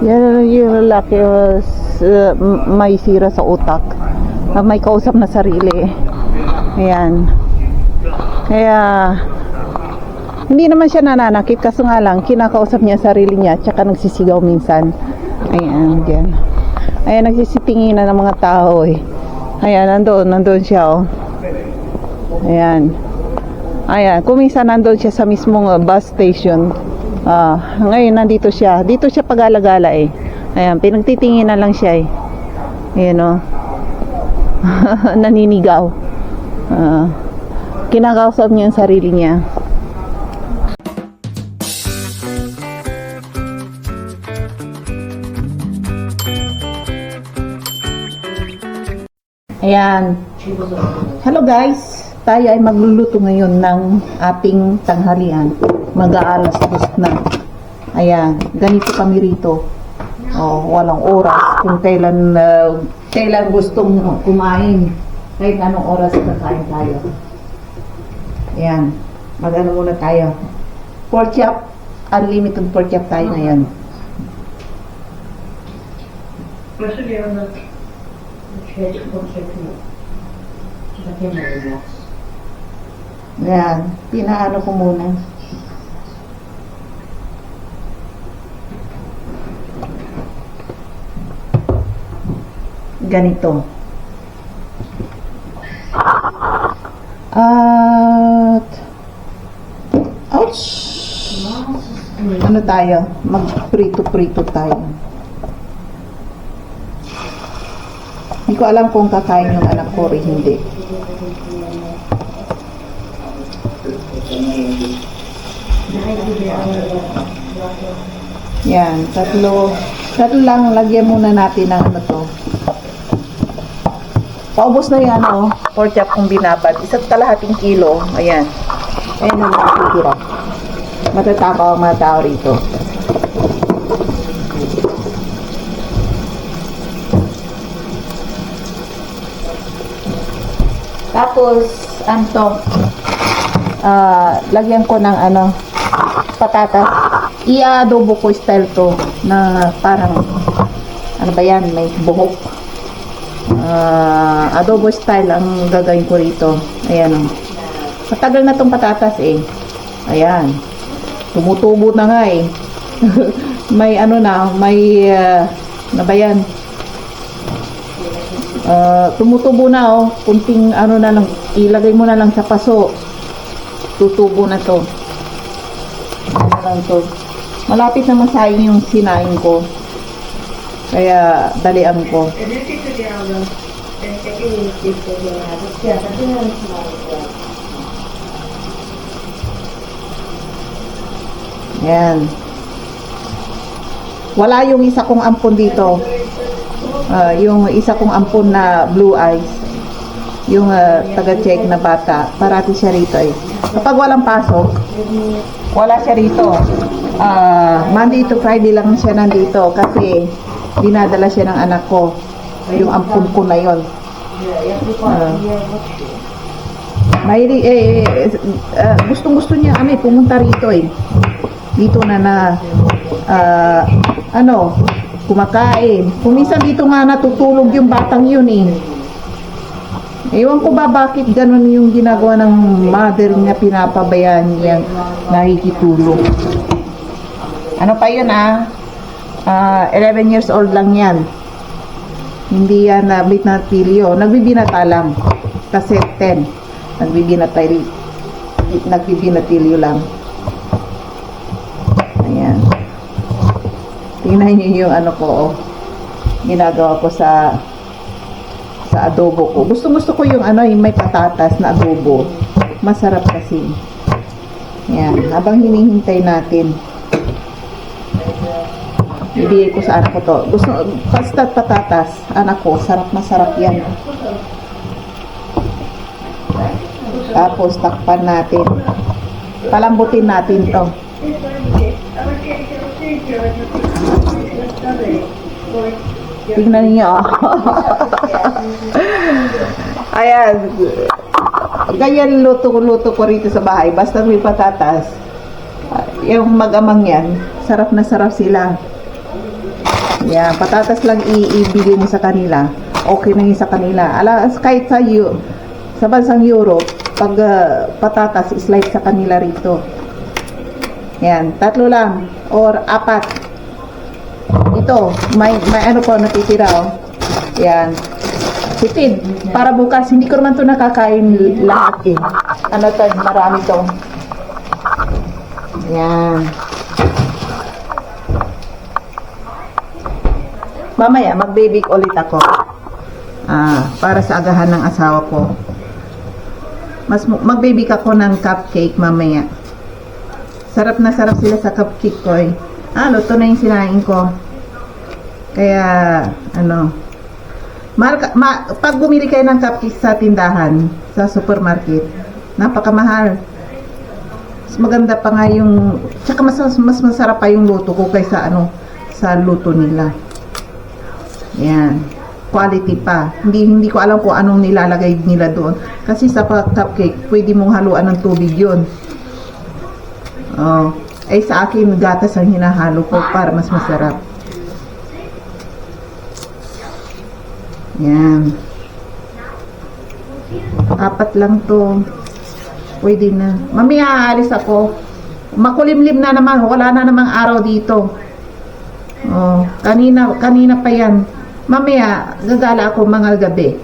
Yan yung lalaki may sira sa utak. May kausap na sarili. Ayan. Kaya hindi naman siya nananakit, kaso nga lang kinakausap niya sarili niya, tsaka nagsisigaw minsan. Ayan, dyan. Ayan, nagsisitinginan ng mga tao eh. Ayan, nandun siya oh. Ayan. Ayan, kung minsan nandun siya sa mismong bus station. Ngayon nandito siya. Dito siya pag-alagala eh. Ayan, pinagtitinginan lang siya eh. Ayan oh. Naninigaw. Kinakausap niya ang sarili niya. Ayan. Hello guys. Tayo ay magluluto ngayon ng ating tanghalian. Mag-aalas na. Ayan. Ganito kami rito. Walang oras. Kung kailan gustong kumain. Kahit anong oras kakain tayo. Ayan. Mag-ano muna tayo. Pork chop. Unlimited pork chop tayo ngayon. Ayan, pinaano ko muna. Ganito. At ouch! Ano tayo? Mag-prito-prito tayo. Hindi ko alam kung kakain yung anak ko rin hindi. Yan, tatlo lang, lagyan muna natin ng ano to. Paubos na yan oh, pork chop kong binabad. 1.5 kilo, ayan. Ayan ang nakikira. Matatakaw ang mga tao rito. Tapos, lagyan ko ng patatas. I-adobo ko style to na parang, ano ba yan, may buhok. Adobo style ang gagawin ko rito. Ayan o. Matagal na tong patatas eh. Ayan. Tumutubo na nga eh. May ano na, may, ano ba yan? Tumutubo na oh, kunting ano na lang, ilagay mo na lang sa paso, tutubo na to. Ano lang to, malapit na masayin yung sinain ko, kaya dalian ko. Yan, wala yung isa kong ampon dito. Yung isa kong ampon na blue eyes, yung taga-check na bata, parati siya rito eh. Kapag walang pasok, wala siya rito. Monday to Friday lang siya nandito kasi dinadala siya ng anak ko, yung ampon ko na yon. Gustong-gusto niya pumunta rito eh. Dito na kumakain. Kung minsan dito nga natutulog yung batang yun eh. Ewan ko ba bakit ganun yung ginagawa ng mother niya, pinapabayaan niya nakikitulog. Ano pa yun 11 years old lang yan. Hindi yan binatilyo. Nagbibinata lang. Kasi 10. Nagbibinatilyo lang. Ayan. Tingnan niyo yung ano ko, ginagawa ko sa adobo ko. Gusto ko yung yung may patatas na adobo. Masarap kasi. Yan, habang hinihintay natin. Ibigay ko sa anak ko to. Basta patatas, anak ko, masarap yan. Tapos takpan natin. Palambutin natin to. Tingnan niyo. Ayan. Ganyan luto ko rito sa bahay. Basta may patatas. Yung mag-amang yan, sarap na sarap sila. Yan, patatas lang ibigay mo sa kanila. Okay na yun sa kanila. Kahit sa bansang Europe, pag patatas, slide sa kanila rito. Yan, 3 lang. Or 4. Ito, may ano po natitira, oh. Yan. Tipid. Para bukas, hindi ko naman ito nakakain lahat eh. Ano to, marami to. Yan. Mamaya, mag-bake ulit ako. Para sa agahan ng asawa ko. Mag-bake ako ng cupcake mamaya. Sarap na sarap sila sa cupcake ko eh. Luto na yung sinain ko. Kaya, pag bumili kayo ng cupcake sa tindahan, sa supermarket, napakamahal. Mas maganda pa nga yung, tsaka mas masarap pa yung luto ko kaysa sa luto nila. Yan. Quality pa. Hindi ko alam kung anong nilalagay nila doon. Kasi sa cupcake, pwede mong haluan ng tubig yun. Ay sa akin, gatas ang hinahalo ko para mas masarap. Yan. 4 lang to. Pwede na. Mamaya aalis ako. Makulimlim na naman. Wala na namang araw dito. Kanina pa yan. Mamaya, gagala ako mga gabi.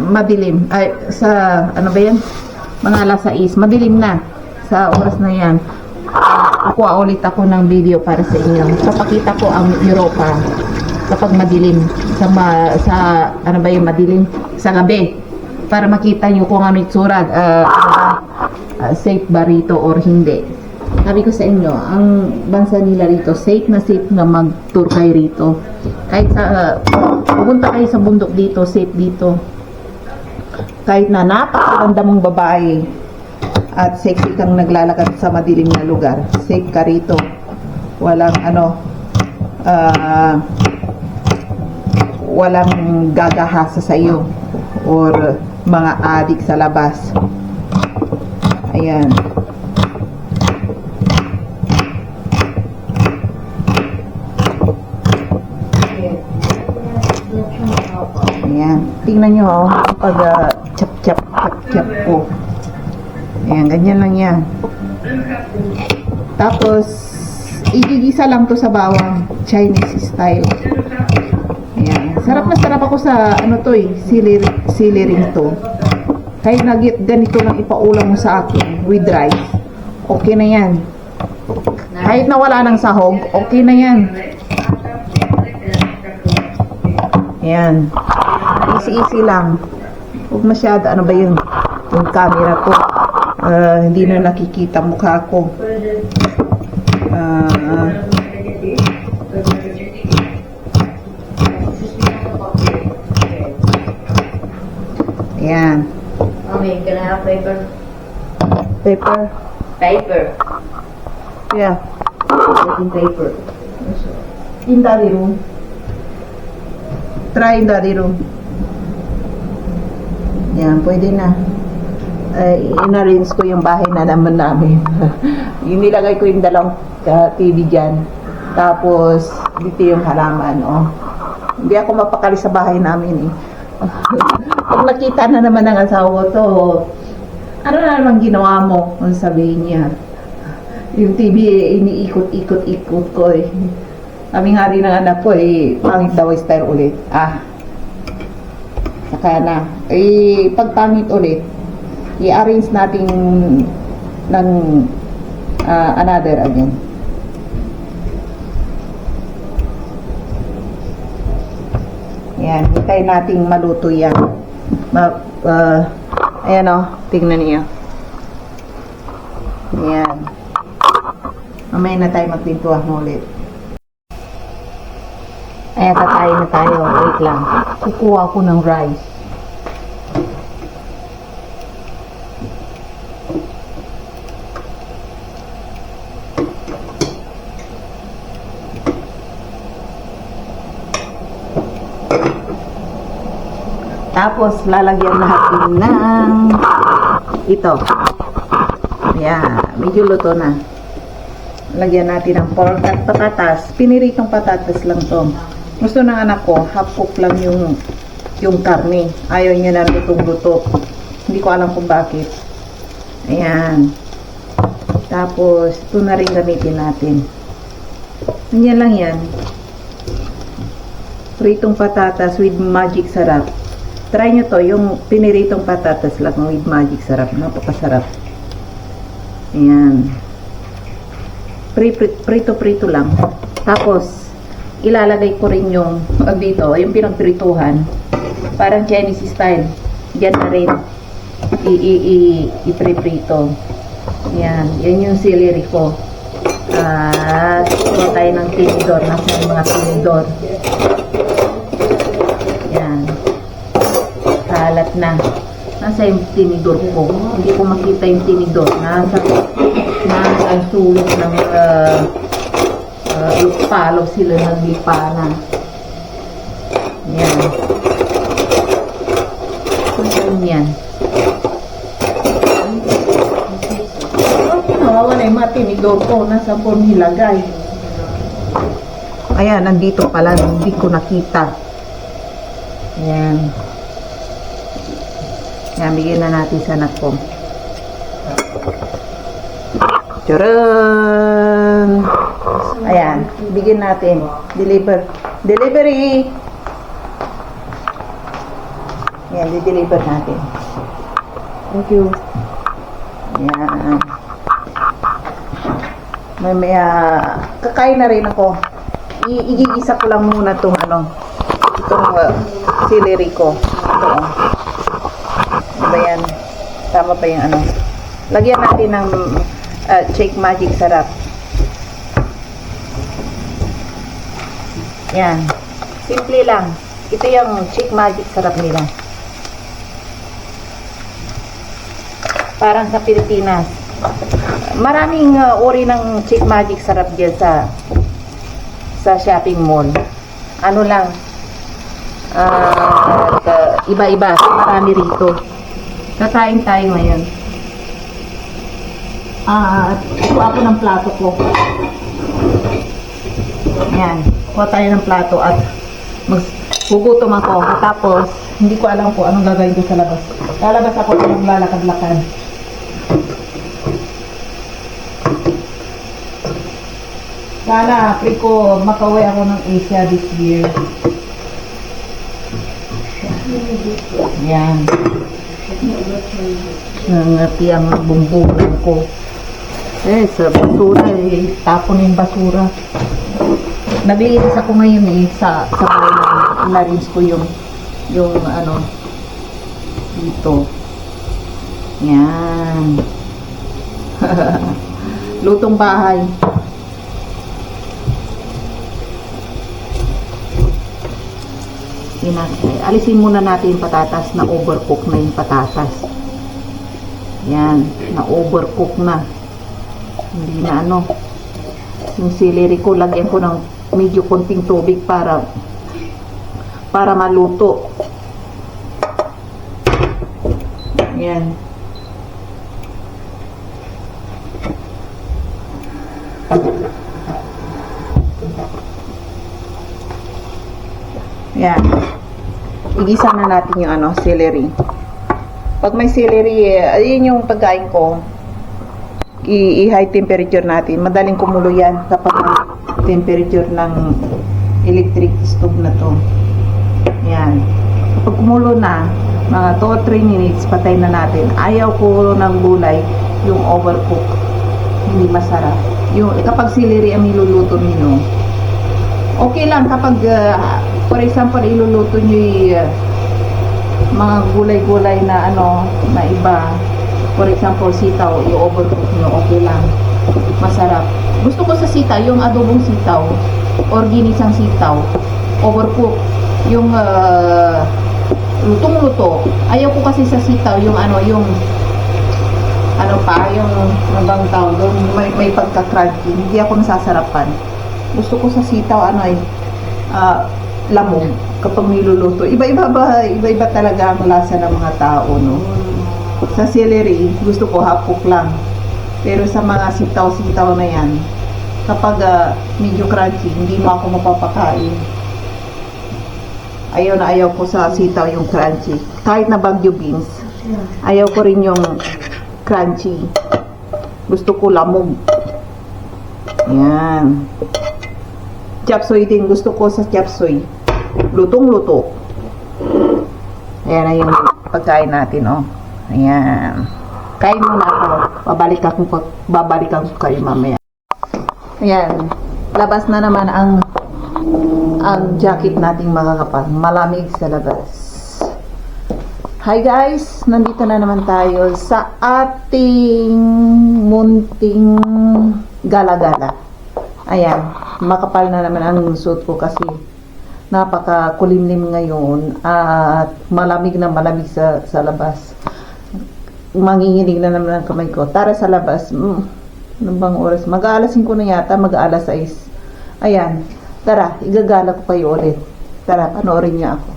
Madilim. Ay, ano ba yan? Mga alas 6. Madilim na. Sa oras na yan. Kuha ulit ako ng video para sa inyo. Papakita ko ang Europa kapag madilim. Ano ba yung madilim? Sa gabi. Para makita nyo kung ano itsura. Safe ba rito or hindi. Sabi ko sa inyo, ang bansa nila rito, safe na mag-tour kayo rito. Kahit pupunta kayo sa bundok dito, safe dito. Kahit na napakaganda mong babae at sexy kang naglalakad sa madilim na lugar, safe ka rito. Walang walang gagahasa sa iyo or mga adik sa labas. Ayan. Ayan. Tingnan nyo, pag chap ko. Ayan, ganyan lang yan. Tapos, igigisa lang to sa bawang. Chinese style. Ayan. Sarap na sarap ako sa, sili ring to. Kahit ganito lang ipaulam mo sa akin with rice. Okay na yan. Kahit na wala ng sahog, okay na yan. Ayan. Easy lang. Huwag masyado, ano ba yun? Yung camera ko. Hindi na nakikita mukha ko. Ayan. Mommy, can I have paper? Paper? Paper. Yeah. Getting paper. In daddy room. Try in daddy room. Yan, pwede na. In-arrange ko yung bahay na naman namin. Yung nilagay ko yung dalawang TV dyan. Tapos, dito yung halaman, Hindi ako mapakali sa bahay namin, Pag nakita na naman ng asawa to, ano na naman ginawa mo? Kung sabihin niya. Yung TV, iniikot-ikot ko, Kami nga rin ng anak ko, pangit daw style ulit. Saka na. Pag pangit ulit, i-arrange natin ng another again. Yan, hintayin nating maluto yan. Ayan tingnan niyo. Yan. Mamaya na tayo magpintuhan ulit. Ayan, kakain na tayo. Wait lang. Kukuha ko ng rice. Tapos, lalagyan natin ng ito. Ayan, medyo luto na. Lagyan natin ng pork at patatas. Piniritong patatas lang to. Gusto ng anak ko, half cook lang yung karne. Ayaw niya na lutong-luto. Hindi ko alam kung bakit. Ayan. Tapos, ito na rin gamitin natin. Ganyan lang yan. Pritong patatas with magic sarap. Try nyo to, yung piniritong patatas lang with magic sarap. Napakasarap. Ayan. Prito-prito lang. Tapos, ilalagay ko rin yung dito, yung pinagprituhan. Parang Chinese style. Diyan na rin. I-prito. Yan. Yan yung celery ko. Kuha tayo ng tinidor. Nasa yung mga tinidor. Yan. Kalat na. Nasa yung tinidor ko. Hindi ko makita yung tinidor. Nasa ang sulok ng palo sila naglipanan. Yan. Yan. Nawawa na yung mga tinidor ko. Nasa po nilagay. Ayan, nandito pala. Hindi ko nakita. Yan. Yan, bigyan na natin sa anak ko. Tcharan! Ayan, bigyan natin. Delivery! Ayan, di-deliver natin. Thank you. Ayan. May kakain na rin ako. Igigisa ko lang muna itong celery ko. Ito. Ano ba yan? Tama pa yung ano. Lagyan natin ng Shake Magic sarap. Yan. Simple lang. Ito yung Shake Magic sarap nila. Parang sa Pilipinas. Maraming uri ng Shake Magic sarap dyan sa shopping mall. Ano lang. Iba-iba. Marami rito. Kakain tayo ngayon. Kuha ako ng plato ko. Ayan. Kuha tayo ng plato at maghugutom ako. Tapos, hindi ko alam kung anong gagawin ko sa labas. Lalabas ako ng lalakad-lakad. Sana, pre ko, makauwi ako ng Asia this year. Ayan. Nangati ang bumburan ko. Sa basura tapon yung basura. Nabilis ako ngayon sa bahay na na-rinse ko yung dito. Yan. Lutong bahay. Alisin muna natin yung patatas na overcook na yung patatas. Yan, na overcook na. Hindi na yung celery ko, lagyan ko ng medyo konting tubig para maluto. Yan. Yan. Igisa na natin yung celery. Pag may celery, ayun yung pagkain ko. I-high temperature natin. Madaling kumulo yan kapag temperature ng electric stove na to. Yan. Kapag kumulo na, mga 2-3 minutes, patay na natin. Ayaw ko ng gulay, yung overcook. Hindi masarap. Kapag celery ang niluluto niyo, okay lang kapag, for example, iluluto niyo mga gulay-gulay na na iba. For example, sitaw, i-overcook nyo, okay lang. Masarap. Gusto ko sa sitaw, yung adobong sitaw, or ginisang sitaw, overcook. Yung lutong-luto. Ayaw ko kasi sa sitaw, yung yung mabang tawag doon, may pagka-crunchy. Hindi ako nasasarapan. Gusto ko sa sitaw, lamog kapag niluluto. Iba-iba talaga ang lasa ng mga tao, no? Sa celery, gusto ko half cook lang. Pero sa mga sitaw-sitaw na yan, Kapag medyo crunchy, hindi mo ako mapapakain. Ayaw na ayaw ko sa sitaw yung crunchy. Kahit na bagyo beans, ayaw ko rin yung crunchy. Gusto ko lamog. Yan. Chapsuy din. Gusto ko sa chapsuy. Lutong-luto. Ayan na yung pagkain natin, oh. Ayan. Kain muna ako. Babalikan ko kayo mamaya. Ayan. Labas na naman ang jacket nating makakapal. Malamig sa labas. Hi guys! Nandito na naman tayo sa ating munting gala-gala. Ayan. Makapal na naman ang suit ko kasi napaka-kulimlim ngayon at malamig na malamig sa labas. Manginginig na naman ang kamay ko. Tara sa labas. Ano bang oras? Mag-aalas 5 na yata. Mag-aalas 6. Ayan. Tara, igagala ko kayo ulit. Tara, panoorin niyo ako.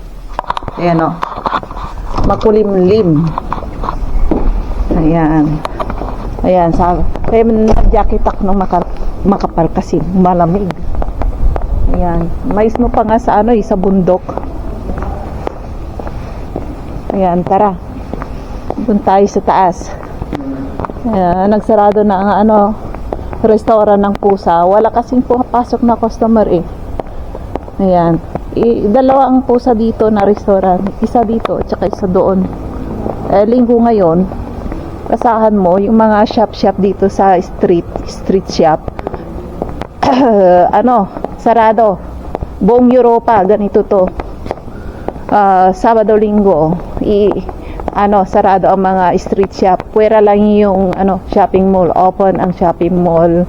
Ayan o. Makulimlim. Ayan. Ayan. Kaya nag-jacket ako ng makapal kasi malamig. Ayan. May snow pa nga sa sa bundok. Ayan, tara. Punta tayo sa taas. Ayan, nagsarado na ang restaurant ng pusa. Wala kasing pumapasok na customer eh. Ayan. Dalawa ang pusa dito na restaurant. Isa dito at saka isa doon. Linggo ngayon, kasahan mo yung mga shop dito sa street shop. Sarado. Buong Europa, ganito to. Sabado, Linggo, sarado ang mga street shop. Pwera lang yung shopping mall. Open ang shopping mall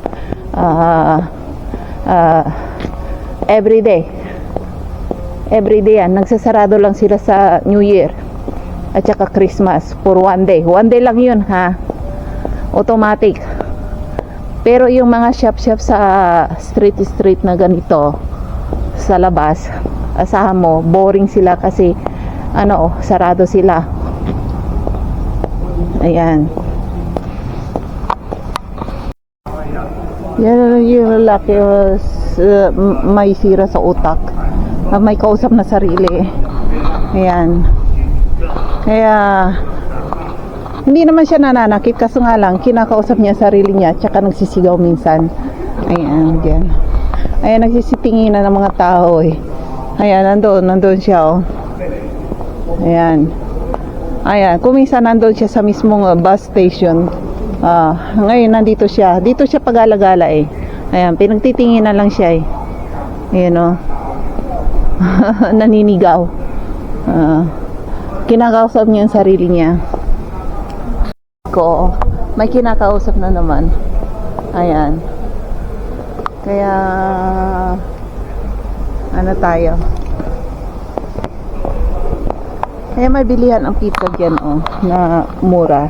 everyday yan. Nagsasarado lang sila sa New Year at saka Christmas for one day lang yun ha, automatic. Pero yung mga shop sa street na ganito sa labas, asahan mo boring sila kasi sarado sila. Ayan. Yan yung lalaki may sira sa utak. May kausap na sarili. Ayan. Kaya hindi naman siya nananakit, kaso nga lang kinakausap niya sarili niya tsaka nagsisigaw minsan. Ayan, diyan. Ayan, nagsisitinginan ng mga tao eh. Ayan, nandun siya oh. Ayan. Ayan, kung minsan nandun siya sa mismong bus station. Ngayon nandito siya. Dito siya pag-alagala eh. Ayan, pinagtitinginan lang siya eh. Ayan oh. Naninigaw. Kinakausap niya ang sarili niya. May kinakausap na naman. Ayan. Kaya tayo. Kaya may bilihan ang pizza dyan na mura.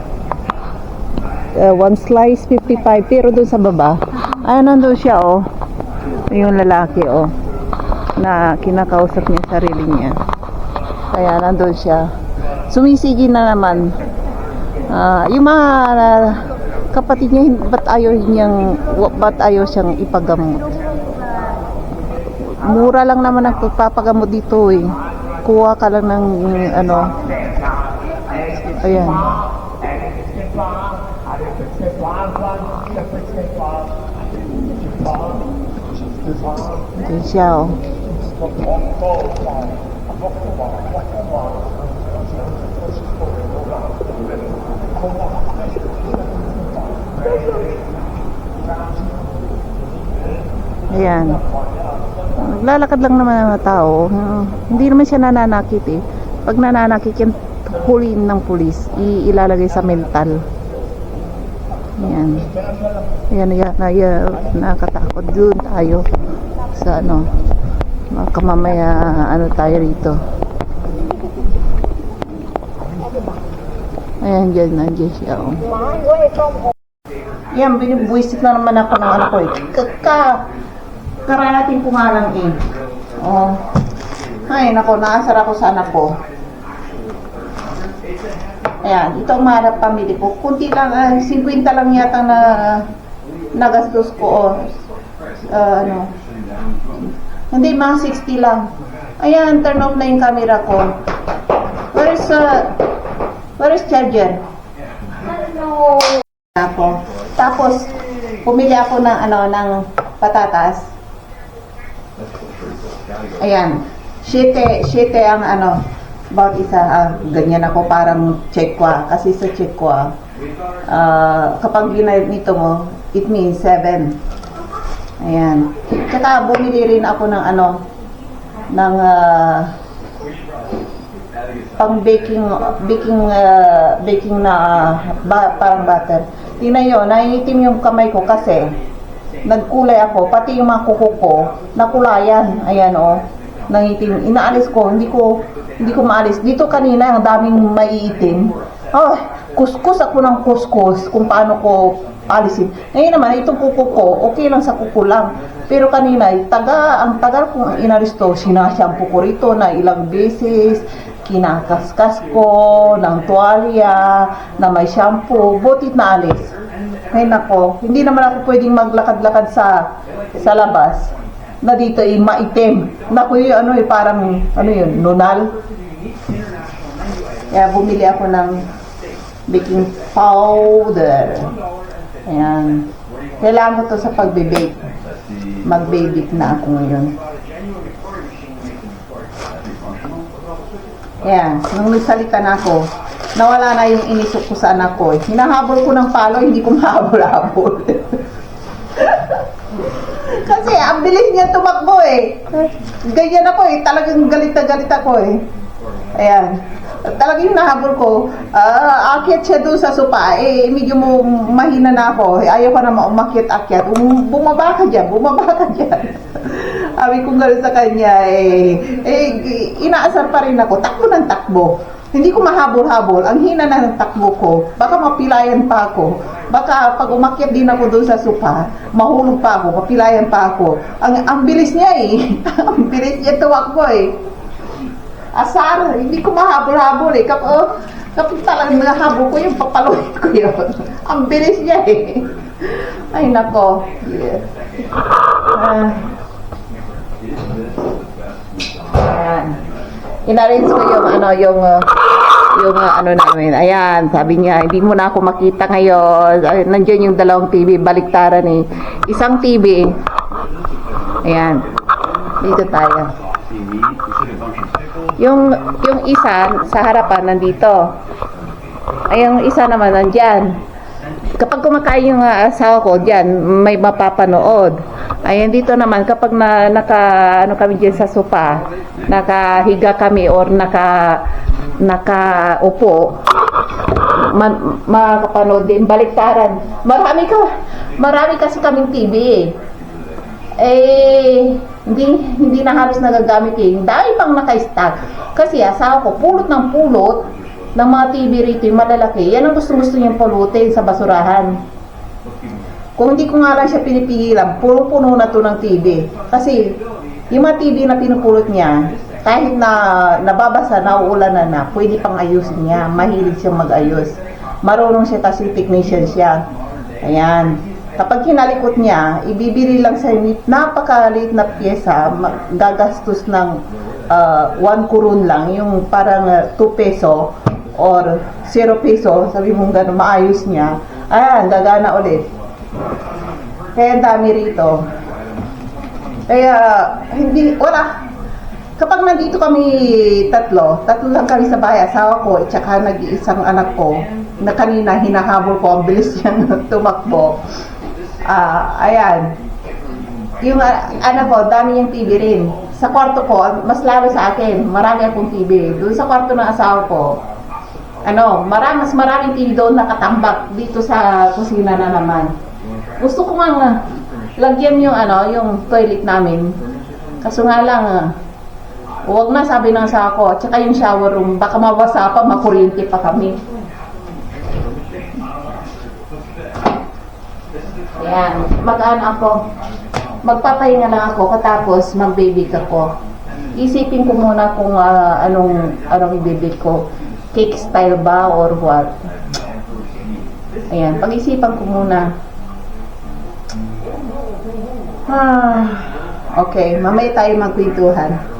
One slice 55, pero doon sa baba nandun siya yung lalaki na kinakausap niya sarili niya. Kaya nandun siya, sumisigi na naman. Yung mga kapatid niya, ba't ayaw siyang ipagamot? Mura lang naman ang pagpapagamot dito eh. Kuha ka lang ng ayan. Ayan siya Ayan. Naglalakad lang naman ang mga tao. Hindi naman siya nananakit eh. Pag nananakit yan, huliin ng pulis. Ilalagay sa mental. Ayan. Ayan. Nakatakot. Doon tayo sa mamaya tayo rito. Ayan, nandiyan siya Yan, binibuisit na naman ako ng ko eh. Kararating ko nga lang eh. Ay, nako, naasar ako sa anak ko. Ayan, ito ang mahanap pamili ko. Kunti lang, 50 lang yata na nagastos ko. ano, hindi, mga 60 lang. Ayan, turn off na yung camera ko. Where is charger? No. Ako. Tapos, pumili ako ng, ano, ng patatas. Ayan. 7 ang, ano, about isa, ganyan ako, parang Chekwa. Kasi sa Chekwa, kapag ginito mo, it means 7. Ayan. Tsaka bumili rin ako ng ano, ng pang baking na parang butter. Tingnan nyo, naiitim yung kamay ko kasi nagkulay ako, pati yung mga kuko ko, nakulayan. Ayan o, nangitim. Inaalis ko, hindi ko maalis. Dito kanina, ang daming maiitim. Oh, kuskus ako ng kuskus kung paano ko alisin. Ngayon naman, itong kuko ko, okay lang sa kuko lang. Pero kanina, ang tagal kong inalis to, sinashampoo ko rito na ilang beses, kinakaskas ko ng tuwalya, na may shampoo, butit na alis. Ngayon ako, hindi naman ako pwedeng maglakad-lakad sa labas, na dito ay maitim. Naku yung ano parang, ano yun, nunal. Kaya bumili ako ng baking powder. Ayan. Kailangan ko to sa pagbe-bake. Magbe-bake na ako ngayon. Ayan. Nung nagsalita na ako, nawala na yung inisok ko sa anak ko. Hinahabol ko ng palo, hindi ko mahabol-habol. Kasi ang bilis niya tumakbo eh. Ganyan ako eh. Talagang galit na galit ako eh. Ayan. Talagang nahabol ko, akyat siya doon sa sopa, medyo mahina na ako, ayaw ko na umakyat-akyat, bumaba ka dyan. Sabi ko gano'n sa kanya, inaasar pa rin ako, takbo ng takbo. Hindi ko mahabol-habol, ang hina na ng takbo ko, baka mapilayan pa ako, baka pag umakyat din ako doon sa sopa, mahulog pa ako, mapilayan pa ako. Ang bilis niya ang bilis niya tuwakbo Asar, hindi ko mahabol-habol kapag talagang nahabol ko yung papaluin ko yun. Ang bilis niya Ay nako. Ayan. Inarrange ko yung ano namin. Ayan, sabi niya, hindi mo na ako makita ngayon. Nandiyan yung dalawang TV, baliktaran Isang TV. Ayan. Dito tayo. Yung isa sa harapan nandito. Ay yung isa naman nandyan. Kapag kumakain yung asawa ko diyan, may mapapanood. Ayan dito naman kapag ano kami diyan sa sofa, nakahiga kami or nakaupo, makapanood din baliktaran. Marami kasi kaming TV hindi na halos nagagamit dahil pang naka-stack kasi asawa ko pulot ng mga TV rito yung malalaki, yan ang gusto niyang pulutin sa basurahan. Kung hindi ko nga lang siya pinipigilan, puno na to ng TV kasi yung mga TV na pinupulot niya kahit na nababasa, nauulan na pwede pang ayusin niya, mahilig siyang mag-ayos, marunong siya kasi technician siya. Ayan. Kapag kinalikot niya, ibibili lang sa napakaliit na pyesa, gagastos ng 1 kurun lang, yung parang 2 peso or 0 peso, sabi mong gano'n, maayos niya. Ayan, gagana ulit. Kaya dami rito. Kaya, wala. Kapag nandito kami tatlo lang kami sa bahay, asawa ko, at saka nag-iisang anak ko, na kanina hinahabol ko, ang bilis niyang tumakbo. Ayan. Yung anak ko, dami niyang TV rin. Sa kwarto ko, mas lalo sa akin, marami akong TV. Doon sa kwarto ng asawa ko, mas maraming TV doon nakatambak dito sa kusina na naman. Gusto ko nga lagyan yung toilet namin. Kaso nga lang, huwag na sabi ng asawa ko, tsaka yung shower room, baka mabasa pa, makuryente pa kami. Ayan, magpapahinga lang ako, katapos mag-bake ako. Isipin ko muna kung anong i-bake ko. Cake style ba or what? Ayan, pag-isipan ko muna. Okay, mamaya tayo magkwentuhan.